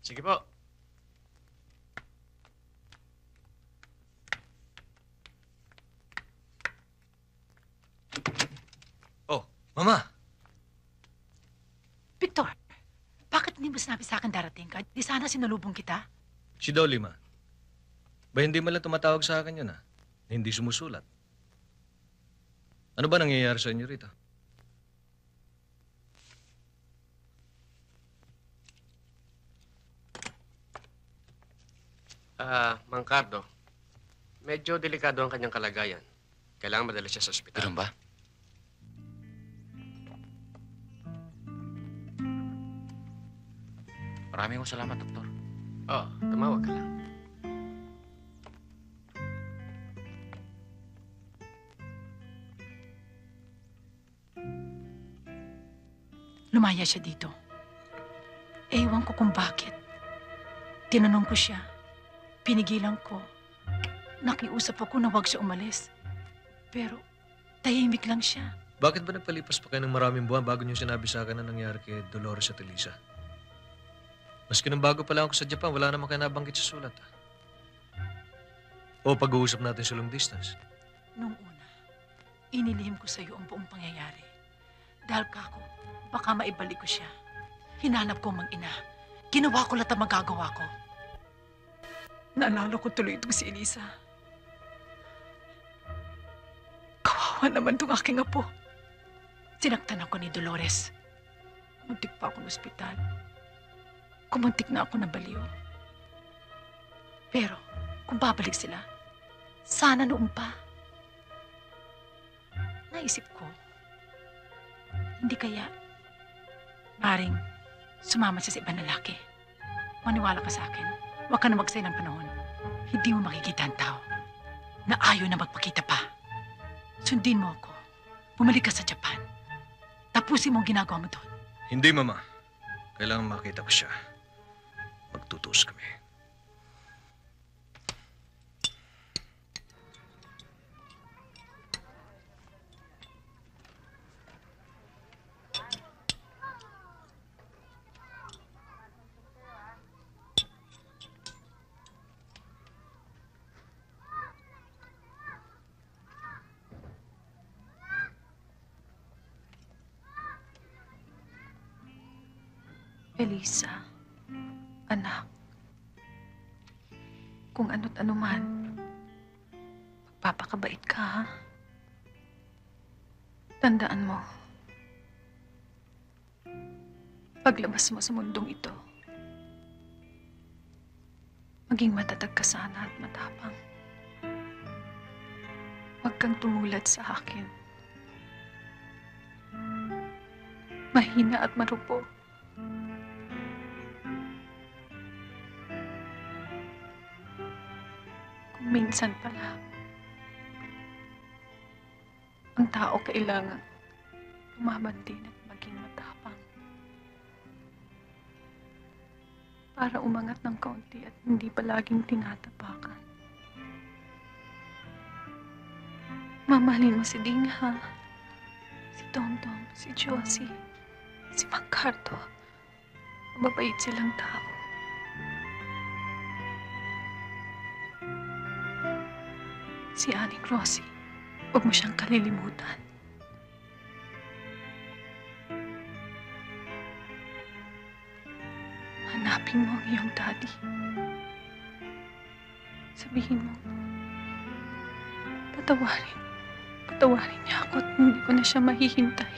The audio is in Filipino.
Sige po. Oh, Mama! Victor, bakit hindi mo sinabi sa akin darating ka? Di sana sinalubong kita? Si Dolly, ma. Ba hindi man lang tumatawag sa akin yun, Hindi sumusulat. Ano ba nangyayari sa inyo rito? Mang Cardo, medyo delikado ang kanyang kalagayan. Kailangan madala siya sa ospital. Ganun ba? Maraming salamat, Doktor. Oo, tumawag ka lang. Lumaya siya dito. Ewan ko kung bakit. Tinanong ko siya. Pinigilan ko. Nakiusap ako na huwag siya umalis. Pero tahimik lang siya. Bakit ba nagpalipas pa kayo ng maraming buwan bago niyo sinabi sa akin na nangyari kay Dolores at Elisa? Maski nung bago pa lang ako sa Japan, wala naman kayo nabanggit sa sulat. O pag-uusap natin sa long distance. Nung una, inilihim ko sa iyo ang buong pangyayari. Dahil kako, baka maibalik ko siya. Hinanap ko mang ina. Ginawa ko lahat ang magagawa ko. Naalala ko tuloy itong si Elisa. Kawawa naman itong aking apo. Sinaktan ako ni Dolores. Muntik pa ako ng ospital. Kumuntik na ako na baliw. Pero, kung babalik sila, sana noon pa. Naisip ko, hindi kaya maring sumama siya sa ibang lalaki. Maniwala ka sa akin. Huwag ka na magsay ng panahon. Hindi mo makikita ang tao na ayaw na magpakita pa. Sundin mo ako. Bumalik ka sa Japan. Tapusin mo ang ginagawa mo doon. Hindi, Mama. Kailangan makita ko siya. Magtutuos kami. Elisa, anak, kung ano't ano man, magpapakabait ka, ha? Tandaan mo, paglabas mo sa mundong ito, maging matatag ka sana at matapang. Huwag kang tumulad sa akin. Mahina at marupok. Minsan pala, ang tao kailangan lumaban din at maging matapang. Para umangat ng kaunti at hindi palaging tinatapakan. Mamahalin mo si Ding, ha? Si Tomtom, si Josie, si Magcardo. Mababait silang tao. Si Aling Rosie, huwag mo siyang kalilimutan. Hanapin mo ang iyong daddy. Sabihin mo, patawarin niya ako at hindi ko na siya mahihintay.